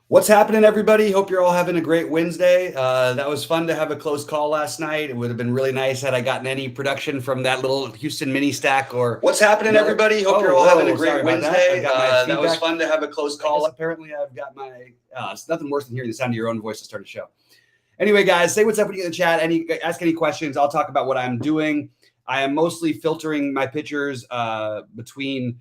What's happening, everybody? Hope you're all having a great Wednesday. That was fun to have a close call last night. It would have been really nice had I gotten any production from that little Houston mini stack or What's happening, everybody? Hope you're all having a great Wednesday. That was fun to have a close call. Apparently, I've got my. It's nothing worse than hearing the sound of your own voice to start a show. Anyway, guys, say what's up when you get in the chat. Ask any questions. I'll talk about what I'm doing. I am mostly filtering my pitchers between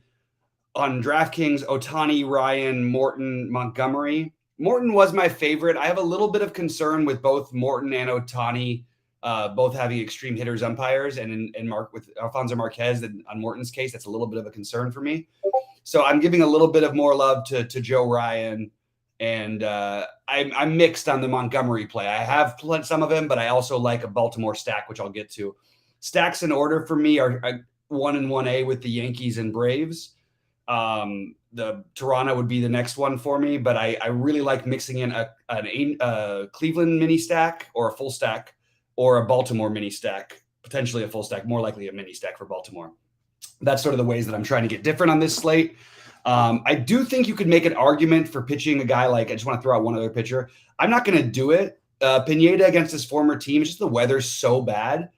on DraftKings, Ohtani, Ryan, Morton, Montgomery. Morton was my favorite. I have a little bit of concern with both Morton and Ohtani, both having extreme hitters umpires, and Mark with Alfonso Marquez. And on Morton's case, that's a little bit of a concern for me. So I'm giving a little bit of more love to Joe Ryan, and I'm mixed on the Montgomery play. I have some of him, but I also like a Baltimore stack, which I'll get to. Stacks in order for me are 1 and 1A with the Yankees and Braves. The Toronto would be the next one for me, but I really like mixing in a Cleveland mini stack or a full stack or a Baltimore mini stack, potentially a full stack, more likely a mini stack for Baltimore. That's sort of the ways that I'm trying to get different on this slate. I do think you could make an argument for pitching a guy like, I just want to throw out one other pitcher. I'm not going to do it. Pineda against his former team, it's just the weather's so bad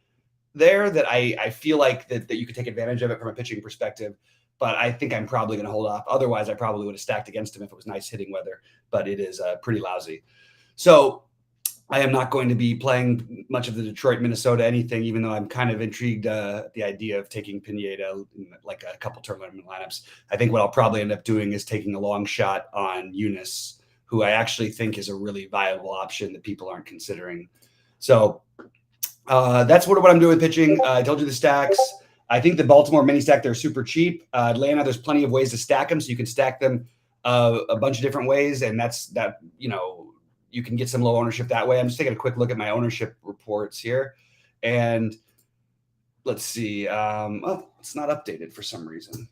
there that I feel like that you could take advantage of it from a pitching perspective. But I think I'm probably going to hold off. Otherwise, I probably would have stacked against him if it was nice hitting weather, but it is pretty lousy. So I am not going to be playing much of the Detroit, Minnesota anything, even though I'm kind of intrigued at the idea of taking Pineda in like a couple tournament lineups. I think what I'll probably end up doing is taking a long shot on Eunice, who I actually think is a really viable option that people aren't considering. So that's what I'm doing with pitching. I told you the stacks. I think the Baltimore mini stack, they're super cheap. Atlanta, there's plenty of ways to stack them. So you can stack them a bunch of different ways. And you can get some low ownership that way. I'm just taking a quick look at my ownership reports here. And let's see. It's not updated for some reason.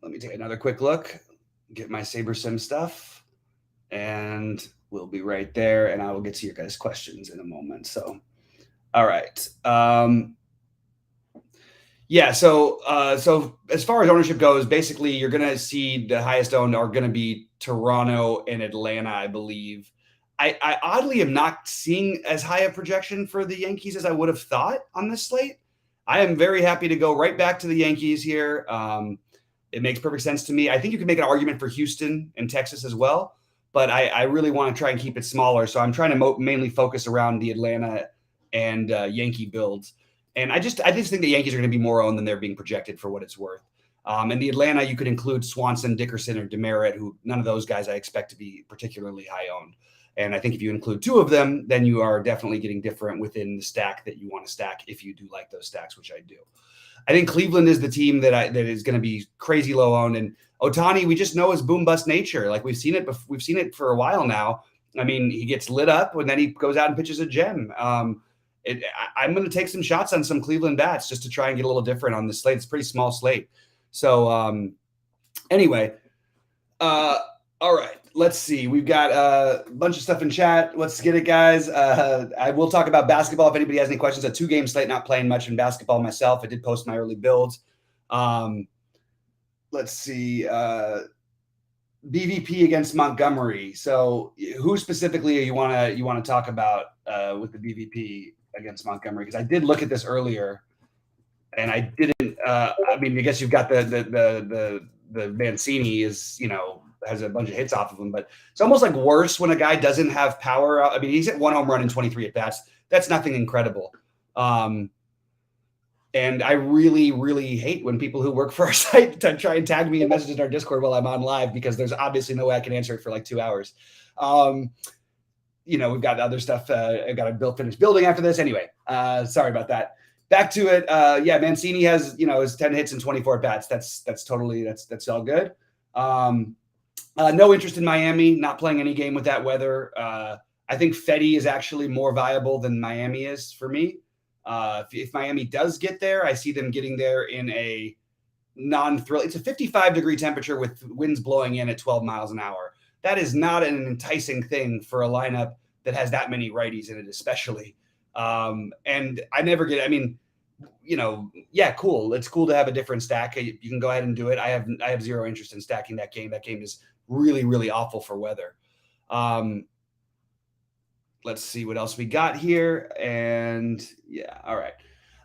Let me take another quick look, get my SaberSim stuff, and we'll be right there. And I will get to your guys' questions in a moment. So, all right. Yeah, so as far as ownership goes, basically you're going to see the highest owned are going to be Toronto and Atlanta, I believe. I oddly am not seeing as high a projection for the Yankees as I would have thought on this slate. I am very happy to go right back to the Yankees here. It makes perfect sense to me. I think you can make an argument for Houston and Texas as well, but I really want to try and keep it smaller. So I'm trying to mainly focus around the Atlanta and Yankee builds. And I just think the Yankees are going to be more owned than they're being projected for what it's worth. And the Atlanta, you could include Swanson, Dickerson, or Demerit, who none of those guys I expect to be particularly high owned. And I think if you include two of them, then you are definitely getting different within the stack that you want to stack if you do like those stacks, which I do. I think Cleveland is the team that is going to be crazy low owned. And Ohtani, we just know his boom bust nature. Like we've seen it for a while now. I mean, he gets lit up and then he goes out and pitches a gem. I'm going to take some shots on some Cleveland bats just to try and get a little different on this slate. It's a pretty small slate. So anyway, all right, let's see. We've got a bunch of stuff in chat. Let's get it, guys. I will talk about basketball if anybody has any questions. A 2-game slate, not playing much in basketball myself. I did post my early builds. Let's see. BVP against Montgomery. So who specifically you want to talk about with the BVP against Montgomery? Because I did look at this earlier, and I didn't. I mean, I guess you've got the Mancini has a bunch of hits off of him, but it's almost like worse when a guy doesn't have power. I mean, he's hit 1 home run in 23 at bats. That's nothing incredible. And I really, really hate when people who work for our site try and tag me in messages in our Discord while I'm on live, because there's obviously no way I can answer it for like 2 hours. We've got other stuff. I've got to finish building after this. Anyway, sorry about that. Back to it. Mancini has, his 10 hits and 24 bats. That's all good. No interest in Miami, not playing any game with that weather. I think Fetty is actually more viable than Miami is for me. If Miami does get there, I see them getting there in a non-thrill. It's a 55-degree temperature with winds blowing in at 12 miles an hour. That is not an enticing thing for a lineup that has that many righties in it, especially. And I never get, cool. It's cool to have a different stack. You can go ahead and do it. I have zero interest in stacking that game. That game is really, really awful for weather. Let's see what else we got here. And yeah, all right.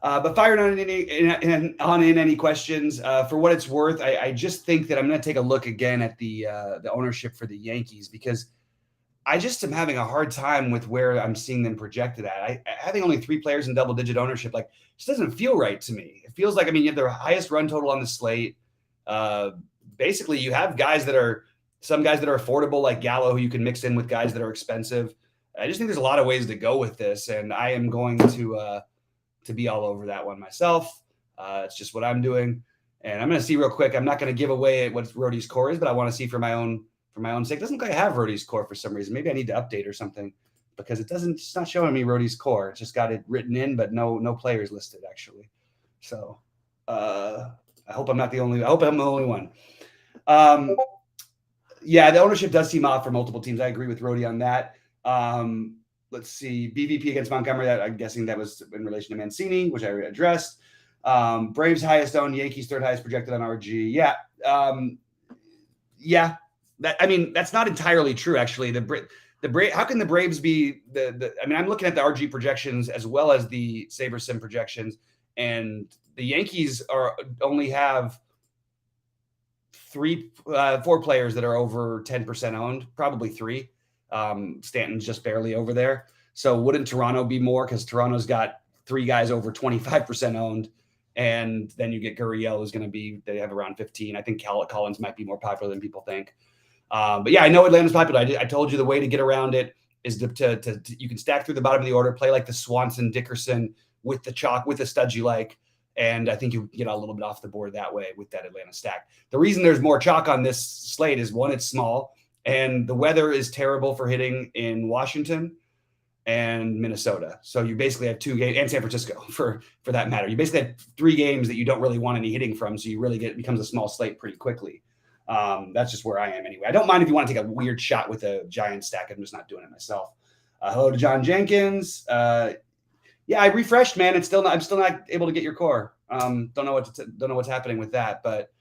But firing on in any questions. For what it's worth, I just think that I'm going to take a look again at the ownership for the Yankees, because I just am having a hard time with where I'm seeing them projected at. Having only 3 players in double-digit ownership, like, just doesn't feel right to me. It feels like, I mean, you have the highest run total on the slate. Basically, you have some guys that are affordable, like Gallo, who you can mix in with guys that are expensive. I just think there's a lot of ways to go with this, and I am going to be all over that one myself. It's just what I'm doing, and I'm going to see real quick. I'm not going to give away what Rody's core is, but I want to see for my own sake. It doesn't look like I have Rody's core for some reason. Maybe I need to update or something, because it's not showing me Rody's core. It's just got it written in, but no players listed actually. So I hope I'm not the only. I hope I'm the only one. Yeah, the ownership does seem off for multiple teams. I agree with Rody on that. Let's see, BVP against Montgomery. That I'm guessing that was in relation to Mancini, which I already addressed. Braves highest owned, Yankees third highest projected on RG. Yeah, yeah. That's not entirely true, actually. How can the Braves be I mean, I'm looking at the RG projections as well as the SaberSim projections, and the Yankees only have 4 players that are over 10% owned, probably 3. Stanton's just barely over there. So wouldn't Toronto be more? Because Toronto's got 3 guys over 25% owned. And then you get Gurriel, who's going to they have around 15. I think Collins might be more popular than people think. But yeah, I know Atlanta's popular. I told you the way to get around it is to you can stack through the bottom of the order, play like the Swanson, Dickerson with the studs you like. And I think you get a little bit off the board that way with that Atlanta stack. The reason there's more chalk on this slate is, one, it's small, and the weather is terrible for hitting in Washington and Minnesota. So you basically have 2 games, and San Francisco for that matter. You basically have 3 games that you don't really want any hitting from. So you really it becomes a small slate pretty quickly. That's just where I am anyway. I don't mind if you want to take a weird shot with a giant stack. I'm just not doing it myself. Hello to John Jenkins. Yeah, I refreshed, man. I'm still not able to get your core. Don't know what's happening with that, but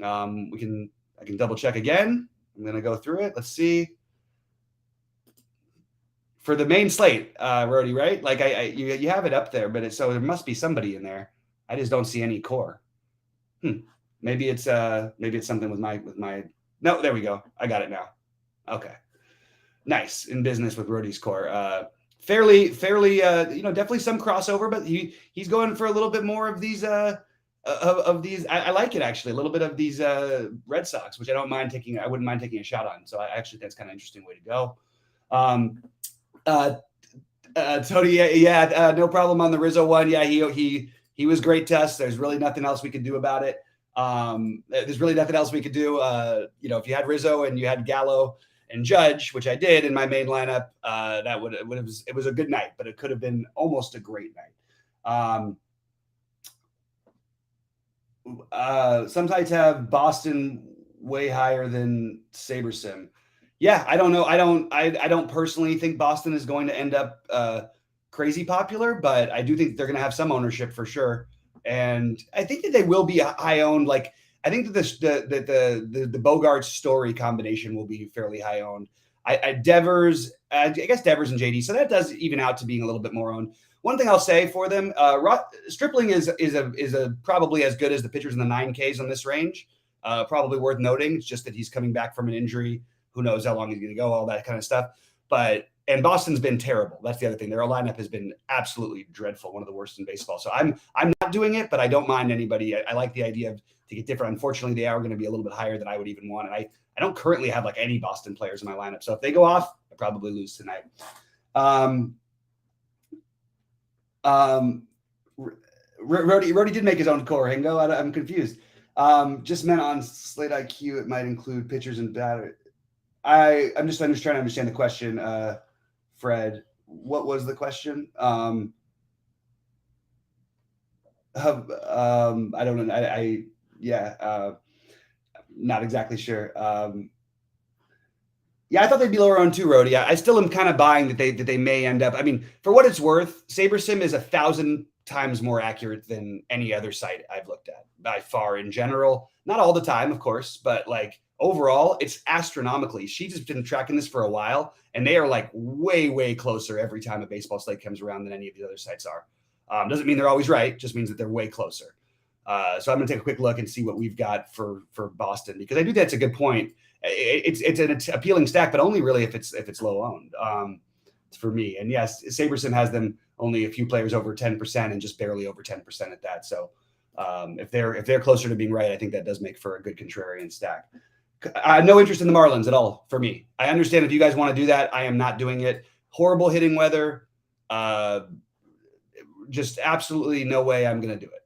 I can double check again. I'm gonna go through it. Let's see. For the main slate, Rody, right? Like you have it up there, but so there must be somebody in there. I just don't see any core. Maybe it's something with my. No, there we go. I got it now. Okay, nice. In business with Rody's core. Fairly, definitely some crossover, but he's going for a little bit more of these of these. I like it, actually, a little bit of these Red Sox, which I wouldn't mind taking a shot on. So I actually think that's kind of an interesting way to go. Tony, yeah, no problem on the Rizzo one. Yeah, he was great test. There's really nothing else we could do about it. There's really nothing else we could do. If you had Rizzo and you had Gallo and Judge, which I did in my main lineup, it was a good night, but it could have been almost a great night. Some sites have Boston way higher than SaberSim. Yeah, I don't know. I don't personally think Boston is going to end up crazy popular, but I do think they're going to have some ownership for sure. And I think that they will be high owned. Like, I think that the Bogarts Story combination will be fairly high owned. I guess Devers and JD. So that does even out to being a little bit more owned. One thing I'll say for them, Stripling is probably as good as the pitchers in the 9Ks on this range. Probably worth noting. It's just that he's coming back from an injury. Who knows how long he's going to go? All that kind of stuff. And Boston's been terrible. That's the other thing. Their lineup has been absolutely dreadful, one of the worst in baseball. So I'm not doing it, but I don't mind anybody. I like the idea to get different. Unfortunately, they are going to be a little bit higher than I would even want. And I don't currently have like any Boston players in my lineup. So if they go off, I probably lose tonight. Rody did make his own core. Hingo, I'm confused. Just meant on Slate IQ, it might include pitchers and batter. I'm just trying to understand the question, Fred. What was the question? I don't know. Not exactly sure. Yeah, I thought they'd be lower on too, Rody. I still am kind of buying that they may end up. I mean, for what it's worth, SaberSim is 1,000 times more accurate than any other site I've looked at by far in general. Not all the time, of course, but like overall, it's astronomically. She's just been tracking this for a while, and they are like way, way closer every time a baseball slate comes around than any of the other sites are. Doesn't mean they're always right, just means that they're way closer. So I'm going to take a quick look and see what we've got for Boston, because I do think that's a good point. It's an appealing stack, but only really if it's low owned for me. And yes, Saberson has them only a few players over 10% and just barely over 10% at that. So if they're closer to being right, I think that does make for a good contrarian stack. No interest in the Marlins at all for me. I understand if you guys want to do that. I am not doing it. Horrible hitting weather. Just absolutely no way I'm going to do it.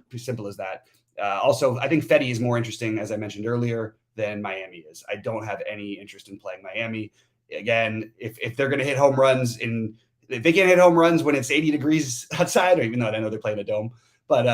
Pretty simple as that. Also, I think Fetty is more interesting, as I mentioned earlier, than Miami is. I don't have any interest in playing Miami. Again, if they're going to hit home runs if they can't hit home runs when it's 80 degrees outside, or even though I know they're playing a dome, but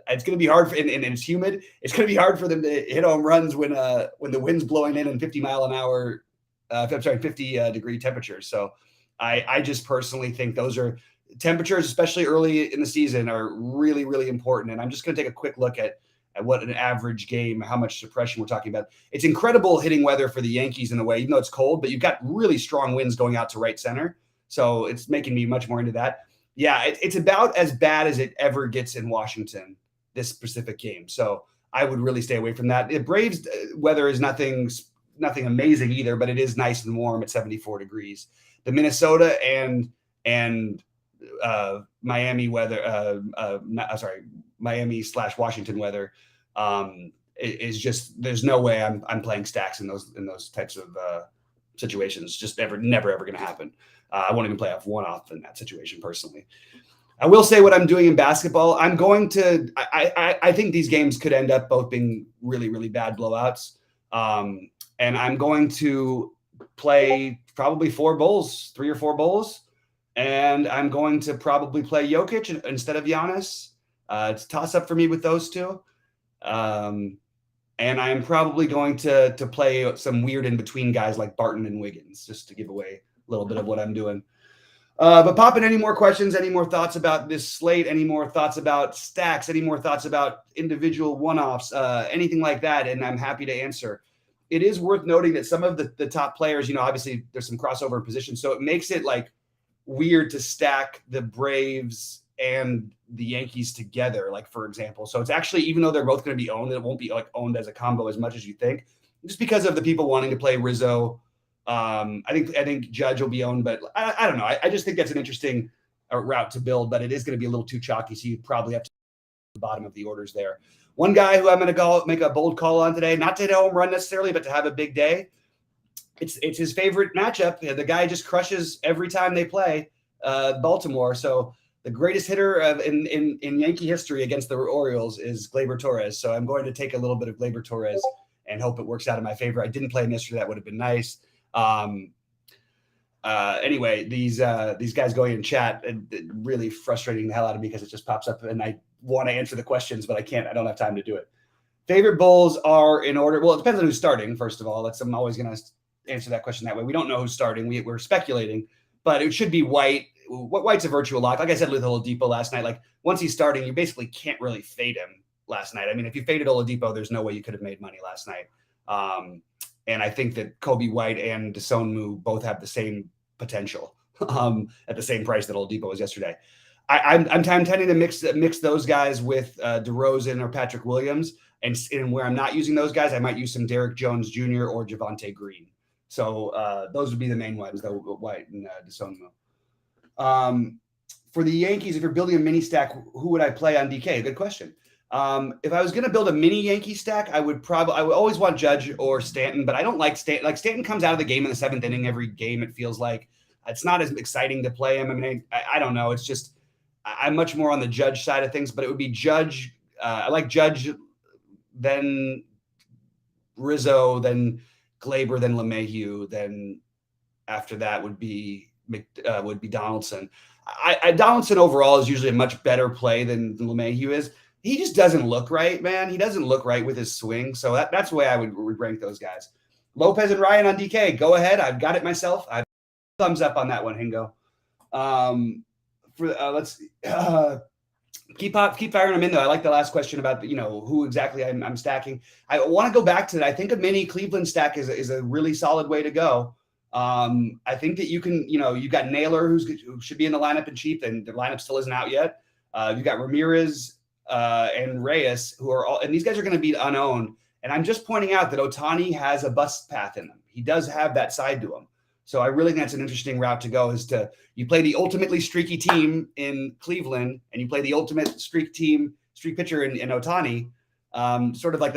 it's going to be hard and it's humid. It's going to be hard for them to hit home runs when the wind's blowing in 50 mile an hour, 50 degree temperatures. So I just personally think those are temperatures, especially early in the season, are really, really important. And I'm just going to take a quick look at what an average game, how much suppression we're talking about. It's incredible hitting weather for the Yankees in a way, even though it's cold, but you've got really strong winds going out to right center. So it's making me much more into that. Yeah, it's about as bad as it ever gets in Washington, this specific game. So I would really stay away from that. The Braves weather is nothing amazing either, but it is nice and warm at 74 degrees. The Minnesota and Miami weather, Miami/Washington weather is just, there's no way I'm playing stacks in those types of situations. Just never ever going to happen. I won't even play off one-off in that situation personally. I will say what I'm doing in basketball. I'm going to. I think these games could end up both being really, really bad blowouts. And I'm going to play probably 3 or 4 Bulls. And I'm going to probably play Jokic instead of Giannis. It's a toss-up for me with those two. And I'm probably going to play some weird in-between guys like Barton and Wiggins, just to give away a little bit of what I'm doing. But Poppin, any more questions, any more thoughts about this slate, any more thoughts about stacks, any more thoughts about individual one-offs, anything like that, and I'm happy to answer. It is worth noting that some of the top players, obviously there's some crossover positions, so it makes it like weird to stack the Braves and the Yankees together, like for example. So it's actually, even though they're both going to be owned, it won't be like owned as a combo as much as you think, just because of the people wanting to play Rizzo. I think Judge will be owned, but I don't know. I just think that's an interesting route to build, but it is going to be a little too chalky. So you probably have to the bottom of the orders there. One guy who I'm going to go make a bold call on today, not to hit a home run necessarily, but to have a big day. It's his favorite matchup. The guy just crushes every time they play Baltimore. So the greatest hitter in Yankee history against the Orioles is Gleyber Torres. So I'm going to take a little bit of Gleyber Torres and hope it works out in my favor. I didn't play him yesterday. That would have been nice. Anyway, these guys going in chat, really frustrating the hell out of me because it just pops up and I want to answer the questions, but I can't. I don't have time to do it. Favorite Bulls are in order. Well, it depends on who's starting, first of all. I'm always going to answer that question that way. We don't know who's starting. We're speculating, but it should be White. White's a virtual lock. Like I said with Oladipo last night, like once he's starting, you basically can't really fade him last night. I mean, if you faded Oladipo, there's no way you could have made money last night. And I think that Kobe White and Desonmu both have the same potential at the same price that Oladipo was yesterday. I'm tending to mix those guys with DeRozan or Patrick Williams, and where I'm not using those guys, I might use some Derek Jones Jr. or Javonte Green. So those would be the main ones, though, White and Desonmu. For the Yankees, if you're building a mini stack, who would I play on DK? Good question. If I was going to build a mini Yankee stack, I would always want Judge or Stanton, but I don't like Stanton. Like Stanton comes out of the game in the 7th inning every game. It feels like it's not as exciting to play him. I mean, I don't know. It's just, I'm much more on the Judge side of things, but it would be Judge. I like Judge, then Rizzo, then Gleyber, then LeMahieu. Then after that would be Donaldson. Donaldson overall is usually a much better play than LeMahieu is. He just doesn't look right, man. He doesn't look right with his swing. So that's the way I would rank those guys. Lopez and Ryan on DK. Go ahead. I've got it myself. Thumbs up on that one, Hingo. Let's see. Keep firing them in, though. I like the last question about, who exactly I'm stacking. I want to go back to that. I think a mini Cleveland stack is a really solid way to go. I think that you can, you've got Naylor, who should be in the lineup and cheap, and the lineup still isn't out yet. You've got Ramirez and Reyes, who are all, and these guys are going to be unowned. And I'm just pointing out that Ohtani has a bust path in him. He does have that side to him. So I really think that's an interesting route to go, is you play the ultimately streaky team in Cleveland and you play the ultimate streak pitcher in Ohtani. Sort of like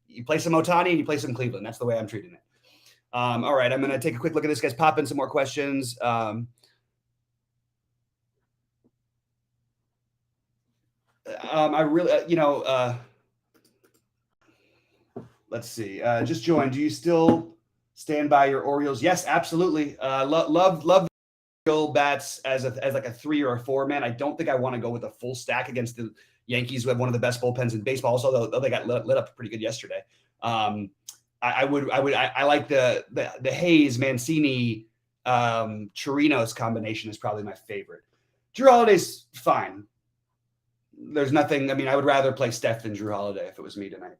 you play some Ohtani and you play some Cleveland. That's the way I'm treating it. All right, I'm going to take a quick look at this, guys. Pop in some more questions. I really, let's see. Just joined. Do you still stand by your Orioles? Yes, absolutely. Love the bats as like a 3 or a 4 man. I don't think I want to go with a full stack against the Yankees, who have one of the best bullpens in baseball. Also, though they got lit up pretty good yesterday. I like the Hayes, Mancini, Chirinos combination is probably my favorite. Drew Holiday's fine. There's nothing. I mean, I would rather play Steph than Drew Holiday if it was me tonight.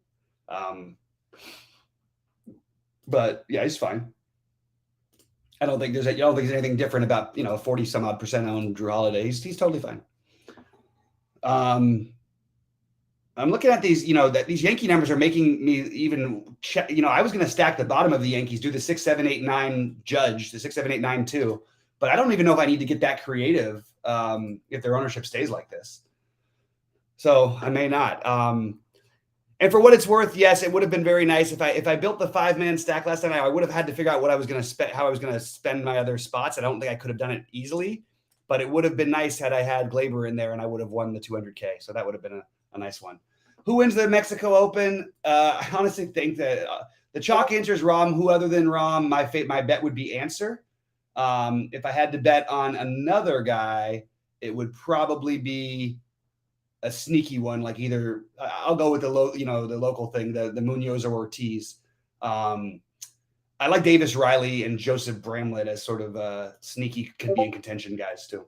But yeah, he's fine. I don't think there's anything different about 40 some odd % owned Drew Holiday. He's totally fine. I'm looking at these, that these Yankee numbers are making me even check. I was going to stack the bottom of the Yankees, do the 6, 7, 8, 9 Judge, the 6, 7, 8, 9 2. But I don't even know if I need to get that creative if their ownership stays like this. So I may not. And for what it's worth, yes, it would have been very nice if I built the 5-man stack last night. I would have had to figure out what I was going to spend, how I was going to spend my other spots. I don't think I could have done it easily, but it would have been nice had I had Glaber in there and I would have won the 200K. So that would have been a nice one. Who wins the Mexico Open? I honestly think that the chalk answer is Rahm. Who other than Rahm? My bet would be Answer. If I had to bet on another guy, it would probably be a sneaky one, like either I'll go with the local thing, the Munoz or Ortiz. I like Davis Riley and Joseph Bramlett as sort of sneaky, could be in contention guys too.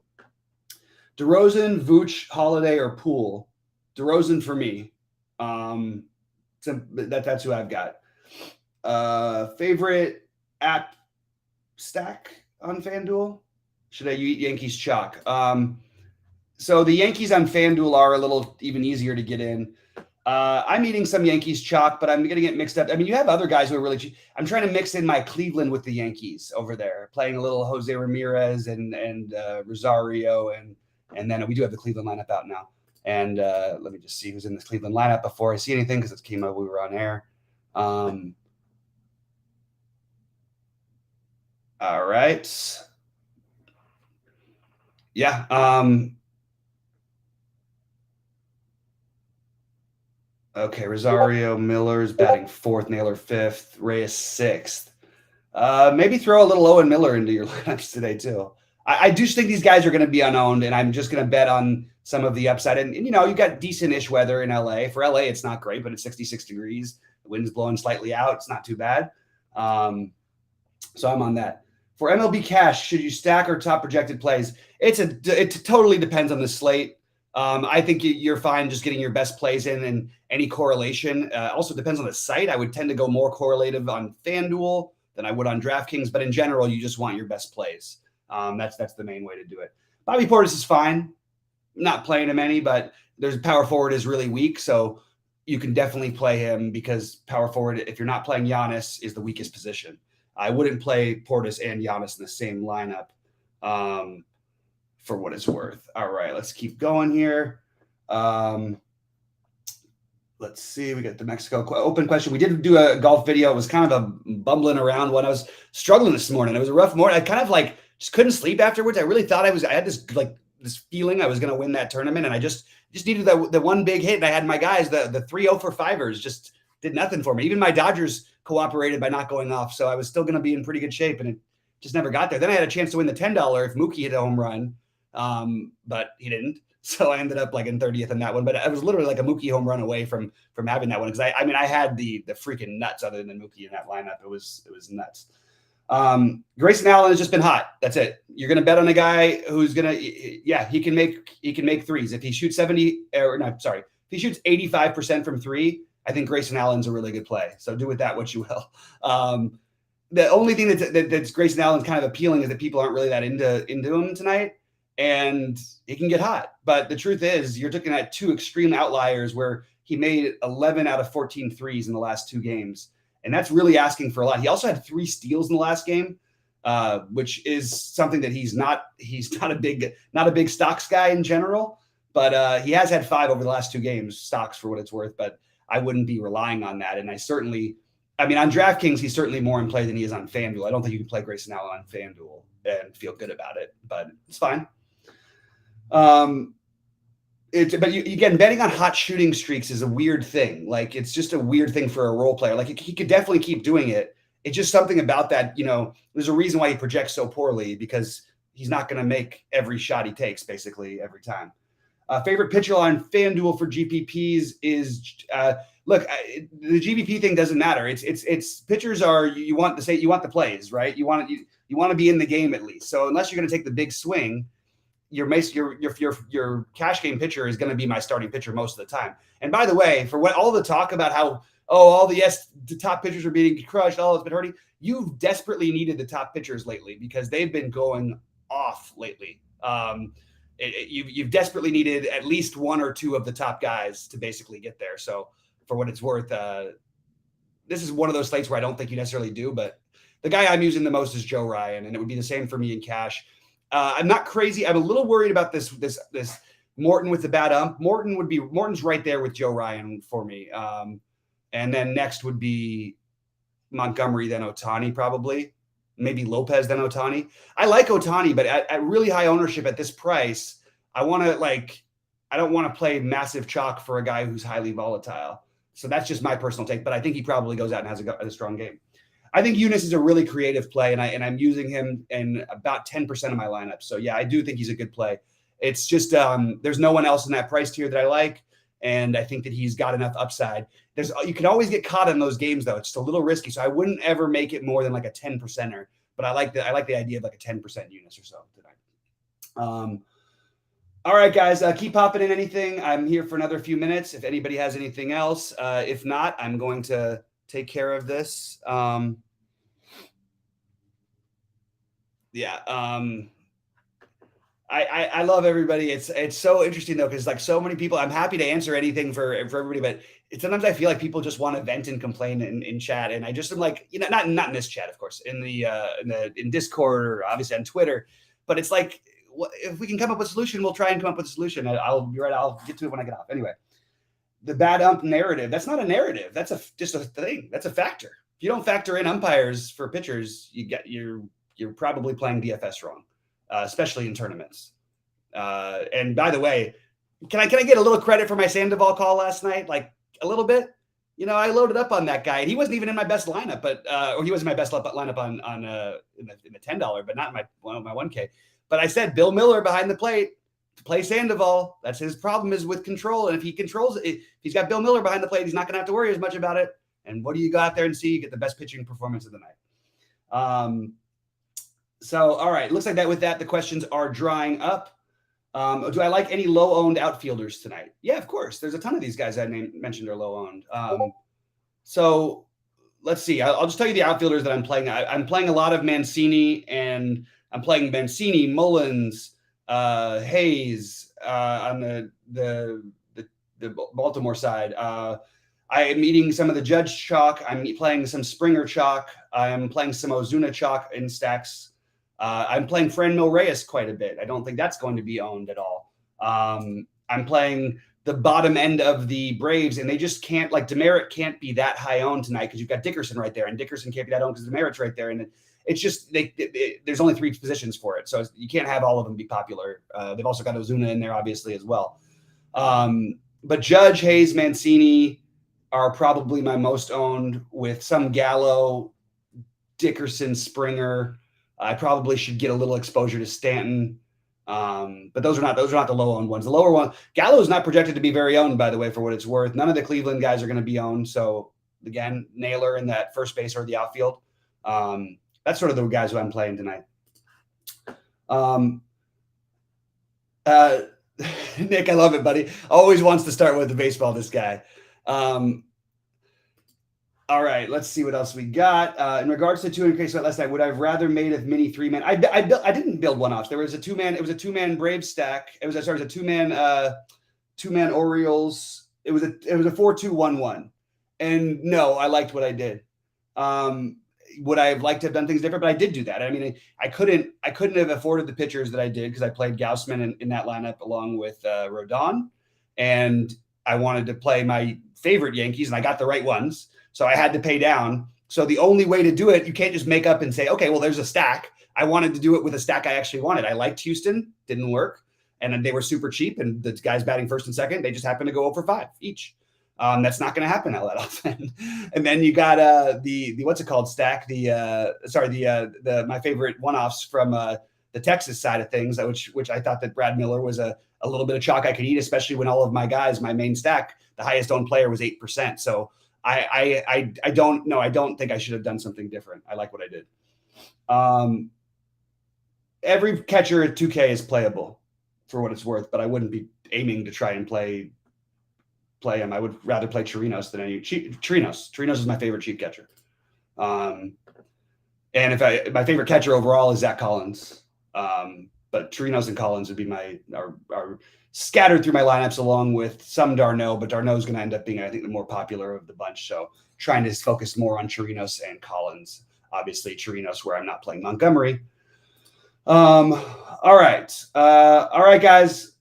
DeRozan, Vooch, Holiday, or Poole. DeRozan for me. That's who I've got. Favorite app stack on FanDuel? Should I eat Yankees chalk? So the Yankees on FanDuel are a little even easier to get in. I'm eating some Yankees chalk, but I'm getting it mixed up. I mean, you have other guys who are really cheap. I'm trying to mix in my Cleveland with the Yankees over there, playing a little Jose Ramirez and Rosario, and then we do have the Cleveland lineup out now. And let me just see who's in this Cleveland lineup before I see anything, because it came out we were on air. All right. Yeah. Okay, Rosario, Miller's batting 4th, Naylor 5th, Reyes 6th. Maybe throw a little Owen Miller into your lineups today too. I do think these guys are going to be unowned, and I'm just going to bet on some of the upside. And you got decent-ish weather in LA. For LA, it's not great, but it's 66 degrees. The wind's blowing slightly out. It's not too bad. So I'm on that. For MLB cash, should you stack or top projected plays? It totally depends on the slate. I think you're fine just getting your best plays in, and any correlation. Also depends on the site. I would tend to go more correlative on FanDuel than I would on DraftKings, but in general, you just want your best plays. That's the main way to do it. Bobby Portis is fine. Not playing him any, but there's power forward is really weak, so you can definitely play him, because power forward, if you're not playing Giannis, is the weakest position. I wouldn't play Portis and Giannis in the same lineup. For what it's worth. All right, let's keep going here. Let's see. We got the Mexico Open question. We did do a golf video. It was kind of a bumbling around one. I was struggling this morning. It was a rough morning. I kind of just couldn't sleep afterwards. I really thought I had this feeling I was going to win that tournament, and I just needed the one big hit. And I had my guys, the 3 0 for 5ers just did nothing for me. Even my Dodgers cooperated by not going off, so I was still going to be in pretty good shape, and it just never got there. Then I had a chance to win the $10 if Mookie hit a home run. But he didn't. So I ended up in 30th in that one. But I was literally like a Mookie home run away from having that one, because I had the freaking nuts other than Mookie in that lineup. It was nuts. Grayson Allen has just been hot. That's it. You're going to bet on a guy who's going to, he can make threes. If he shoots if he shoots 85% from three, I think Grayson Allen's a really good play. So do with that what you will. The only thing that's Grayson Allen's kind of appealing is that people aren't really that into him tonight, and he can get hot. But the truth is, you're looking at two extreme outliers where he made 11 out of 14 threes in the last two games. And that's really asking for a lot. He also had 3 steals in the last game, which is something that he's not a big stocks guy in general, but he has had 5 over the last 2 games, stocks for what it's worth, but I wouldn't be relying on that. And on DraftKings, he's certainly more in play than he is on FanDuel. I don't think you can play Grayson Allen on FanDuel and feel good about it, but it's fine. Again, betting on hot shooting streaks is a weird thing. Like, it's just a weird thing for a role player. Like, he could definitely keep doing it. It's just something about that, there's a reason why he projects so poorly, because he's not going to make every shot he takes basically every time. Favorite pitcher on FanDuel for GPPs is the GPP thing doesn't matter. It's pitchers are, you want the plays, right? You want to be in the game at least. So unless you're going to take the big swing, your cash game pitcher is going to be my starting pitcher most of the time. And by the way, for all the talk about how, all the top pitchers are being crushed, all it's been hurting, you've desperately needed the top pitchers lately because they've been going off lately. You've desperately needed at least 1 or 2 of the top guys to basically get there. So for what it's worth, this is one of those slates where I don't think you necessarily do, but the guy I'm using the most is Joe Ryan, and it would be the same for me in cash. I'm not crazy. I'm a little worried about this Morton with the bad ump. Morton's right there with Joe Ryan for me. And then next would be Montgomery, then Ohtani probably. Maybe Lopez, then Ohtani. I like Ohtani, but at really high ownership at this price, I don't want to play massive chalk for a guy who's highly volatile. So that's just my personal take, but I think he probably goes out and has a strong game. I think Eunice is a really creative play, and I'm using him in about 10% of my lineup. So yeah, I do think he's a good play. It's just there's no one else in that price tier that I like, and I think that he's got enough upside. You can always get caught in those games though. It's just a little risky, so I wouldn't ever make it more than like a 10%er. But I like the idea of like a 10% Eunice or so tonight. All right, guys, keep popping in anything. I'm here for another few minutes if anybody has anything else. If not, I'm going to take care of this. I love everybody. It's so interesting though, because like so many people, I'm happy to answer anything for everybody, but sometimes I feel like people just want to vent and complain in chat, and I just am like, not in this chat, of course, in Discord or obviously on Twitter, but it's like, if we can come up with a solution, we'll try and come up with a solution. I'll be right. I'll get to it when I get off. Anyway, the bad ump narrative. That's not a narrative. That's just a thing. That's a factor. If you don't factor in umpires for pitchers, you're probably playing DFS wrong, especially in tournaments. And by the way, can I get a little credit for my Sandoval call last night? Like a little bit. I loaded up on that guy, and he wasn't even in my best lineup, but or he was in my best lineup on in the $10, but not in my 1K. But I said Bill Miller behind the plate to play Sandoval. That's his problem, is with control. And if he controls it, if he's got Bill Miller behind the plate, he's not going to have to worry as much about it. And what do you go out there and see? You get the best pitching performance of the night. So, all right. Looks like that with that, the questions are drying up. Do I like any low-owned outfielders tonight? Yeah, of course. There's a ton of these guys I mentioned are low-owned. So let's see. I'll just tell you the outfielders that I'm playing. I'm playing a lot of Mancini, and I'm playing Mancini, Mullins, Hayes on the Baltimore side. I am eating some of the Judge chalk. I'm playing some Springer chalk. I'm playing some Ozuna chalk in stacks. I'm playing Franmil Reyes quite a bit. I don't think that's going to be owned at all. I'm playing the bottom end of the Braves, and they just can't, like, Demerit can't be that high owned tonight because you've got Dickerson right there, and Dickerson can't be that owned because Demerit's right there. And it's just, there's only 3 positions for it. So you can't have all of them be popular. They've also got Ozuna in there, obviously, as well. But Judge, Hayes, Mancini are probably my most owned, with some Gallo, Dickerson, Springer. I probably should get a little exposure to Stanton. But those are not the low owned ones. The lower one, Gallo is not projected to be very owned, by the way, for what it's worth. None of the Cleveland guys are going to be owned. So again, Naylor in that first base or the outfield. That's sort of the guys who I'm playing tonight. Nick, I love it, buddy. Always wants to start with the baseball, this guy. All right, let's see what else we got. In regards to 200 case last night, would I have rather made a mini 3-man? I didn't build one off. There was a 2-man. It was a 2-man Braves stack. It was a 2-man Orioles. It was a 4-2-1-1. And no, I liked what I did. Would I have liked to have done things different? But I did do that. I mean, I couldn't have afforded the pitchers that I did because I played Gaussman in that lineup along with Rodon, and I wanted to play my favorite Yankees, and I got the right ones. So I had to pay down. So the only way to do it, you can't just make up and say, okay, well, there's a stack. I wanted to do it with a stack I actually wanted. I liked Houston, didn't work. And they were super cheap. And the guys batting first and second, they just happened to go 0 for 5 each. That's not going to happen all that often. And then you got the what's it called stack? My favorite one-offs from the Texas side of things, which I thought that Brad Miller was a little bit of chalk I could eat, especially when all of my guys, my main stack, the highest owned player was 8%. So I don't know. I don't think I should have done something different. I like what I did. Every catcher at 2K is playable for what it's worth, but I wouldn't be aiming to try and play him. I would rather play Chirinos than any Chirinos. Chirinos is my favorite cheap catcher. And my favorite catcher overall is Zach Collins. But Chirinos and Collins would be are scattered through my lineups along with some d'Arnaud, but d'Arnaud is going to end up being, I think, the more popular of the bunch. So trying to focus more on Chirinos and Collins. Obviously, Chirinos where I'm not playing Montgomery. All right. All right, guys.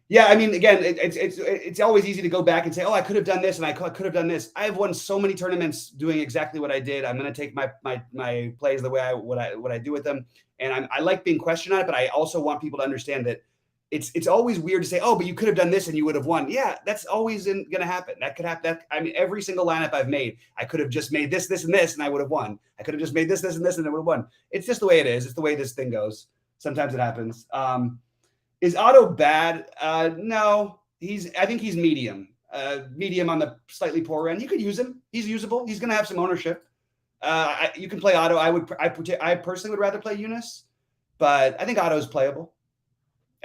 Yeah, I mean, again, it's always easy to go back and say, oh, I could have done this and I could have done this. I have won so many tournaments doing exactly what I did. I'm going to take my plays the way what I do with them, and I like being questioned on it. But I also want people to understand that it's always weird to say, oh, but you could have done this and you would have won. Yeah, that's always going to happen. That could happen. I mean, every single lineup I've made, I could have just made this, and this, and I would have won. I could have just made this, and this, and I would have won. It's just the way it is. It's the way this thing goes. Sometimes it happens. Is Otto bad? No, I think he's medium. Medium on the slightly poor end. You could use him. He's usable. He's going to have some ownership. You can play Otto. I personally would rather play Eunice, but I think Otto's playable.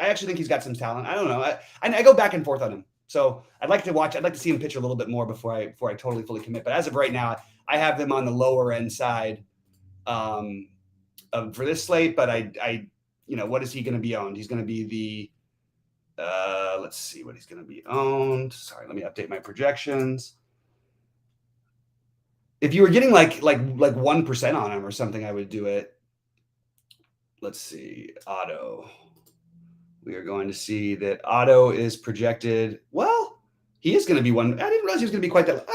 I actually think he's got some talent. I don't know. I go back and forth on him. So I'd like to see him pitch a little bit more before I totally fully commit. But as of right now, I have them on the lower end side for this slate. But I what is he going to be owned? He's going to be the let's see what he's going to be owned. Sorry, let me update my projections. If you were getting like 1% on him or something, I would do it. Let's see, Otto. We are going to see that Otto is projected. Well, he is going to be one. I didn't realize he was going to be quite that.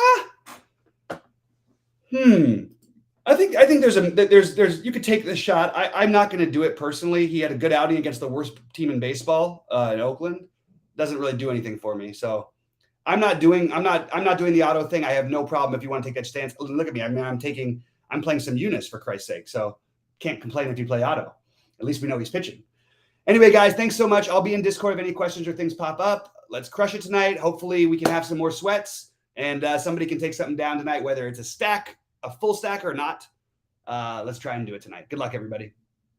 I think there's you could take this shot. I'm not going to do it personally. He had a good outing against the worst team in baseball in Oakland. Doesn't really do anything for me. So I'm not doing the Otto thing. I have no problem if you want to take that stance. Look at me. I mean, I'm playing some Eunice for Christ's sake. So can't complain if you play Otto. At least we know he's pitching. Anyway, guys, thanks so much. I'll be in Discord if any questions or things pop up. Let's crush it tonight. Hopefully we can have some more sweats and somebody can take something down tonight, whether it's a full stack or not. Let's try and do it tonight. Good luck, everybody.